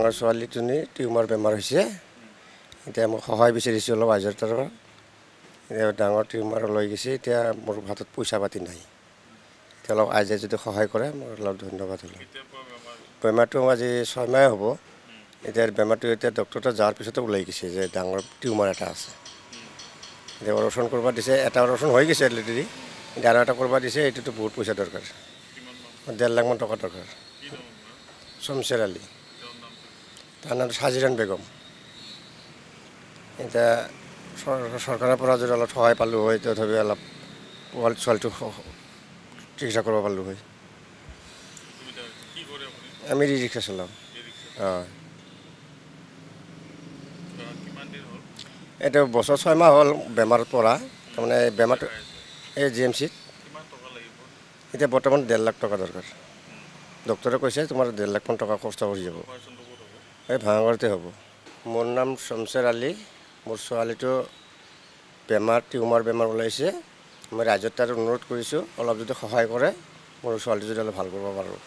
ডাঙৰ ছোৱালীজনী টিউমাৰ বেমাৰ হৈছে। এতিয়া মই সহায় বিচাৰিছোঁ অলপ আইজাৰ তাৰ পৰা। এতিয়া ডাঙৰ টিউমাৰ লৈ গৈছে, এতিয়া মোৰ হাতত পইচা পাতি নাই। এতিয়া অলপ আইজাই যদি সহায় কৰে মই অলপ ধন্যবাদ হ'লোঁ। বেমাৰটো আজি 6 মাহ হ'ব। এতিয়া বেমাৰটো এতিয়া ডক্টৰ যোৱাৰ পিছতে ওলাই গৈছে যে ডাঙৰ টিউমাৰ এটা আছে। এতিয়া অপাৰেশ্যন কৰিব দিছে, এটা অপাৰেশ্যন হৈ গৈছে অলৰেডি, এতিয়া আৰু এটা কৰিব দিছে। এইটোতো বহুত পইচা দৰকাৰ, 1.5 লাখমান টকা দৰকাৰ। শমশেৰ আলী, তাৰ নাম সাজিৰান বেগম। এতিয়া চৰকাৰৰ পৰা যদি অলপ সহায় পালোঁ হয়, তথাপি অলপ পোৱালি ছোৱালীটো চিকিৎসা কৰিব পাৰিলোঁ হয়। আমি ৰিক্সা চলাওঁ। হয়, এইটো বছৰ 6 মাহ হ'ল বেমাৰত পৰা। তাৰমানে বেমাৰটো এই GMCত এতিয়া বৰ্তমান 1.5 লাখ টকা দৰকাৰ। ডক্টৰে কৈছে তোমাৰ 1.5 লাখমান টকা খৰচ হৈ যাব। এই ভাঙাঘৰতে হ'ব। মোৰ নাম শমশেৰ আলী। মোৰ ছোৱালীটো টিউমাৰ বেমাৰ ওলাইছে। মই ৰাইজৰ তাত অনুৰোধ কৰিছোঁ অলপ যদি সহায় কৰে, মোৰ ছোৱালীটো যদি অলপ ভাল কৰিব পাৰোঁ।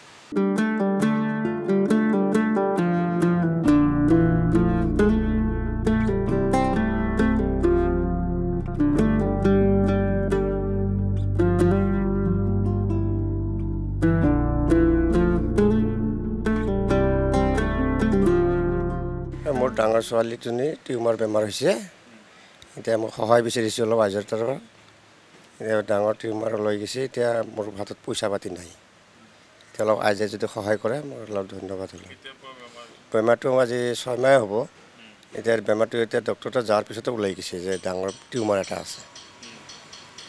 মোৰ ডাঙৰ ছোৱালীজনী টিউমাৰ বেমাৰ হৈছে। এতিয়া মই সহায় বিচাৰিছোঁ অলপ আইজাৰ তাৰ পৰা। এতিয়া ডাঙৰ টিউমাৰ লৈ গৈছে, এতিয়া মোৰ হাতত পইচা পাতি নাই। এতিয়া অলপ আইজাই যদি সহায় কৰে মই অলপ ধন্যবাদ হ'লোঁ। বেমাৰটো আজি 6 মাহ হ'ব। এতিয়া বেমাৰটো এতিয়া ডক্টৰ যোৱাৰ পিছতে ওলাই গৈছে যে ডাঙৰ টিউমাৰ এটা আছে।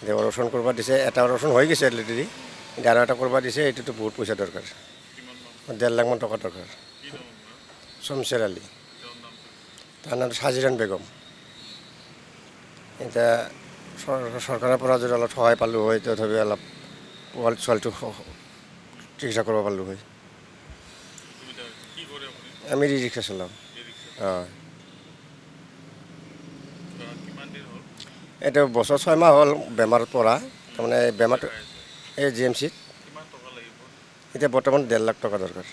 এতিয়া অপাৰেশ্যন কৰিব দিছে, এটা অপাৰেশ্যন হৈ গৈছে অলৰেডি, এতিয়া আৰু এটা কৰিব দিছে। এইটোতো বহুত পইচা দৰকাৰ, 1.5 লাখমান টকা দৰকাৰ। শমশেৰ আলী, তাৰ নাম সাজিৰান বেগম। এতিয়া চৰকাৰৰ পৰা যদি অলপ সহায় পালোঁ হয়, তথাপি অলপ পোৱালি ছোৱালীটো চিকিৎসা কৰিব পাৰিলোঁ হয়। আমি ৰিক্সা চলাওঁ। হয়, এইটো বছৰ 6 মাহ হ'ল বেমাৰত পৰা। তাৰমানে বেমাৰটো এই GMCত এতিয়া বৰ্তমান 1.5 লাখ টকা দৰকাৰ।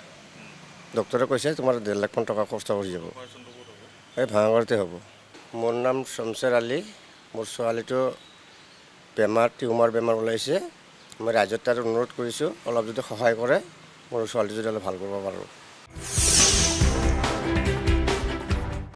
ডক্টৰে কৈছে তোমাৰ 1.5 লাখমান টকা খৰচ হৈ যাব। এই ভাঙাঘৰতে হ'ব। মোৰ নাম শমশেৰ আলী। মোৰ ছোৱালীটো টিউমাৰ বেমাৰ ওলাইছে। মই ৰাইজৰ তাত অনুৰোধ কৰিছোঁ অলপ যদি সহায় কৰে, মোৰ ছোৱালীটো যদি অলপ ভাল কৰিব পাৰোঁ।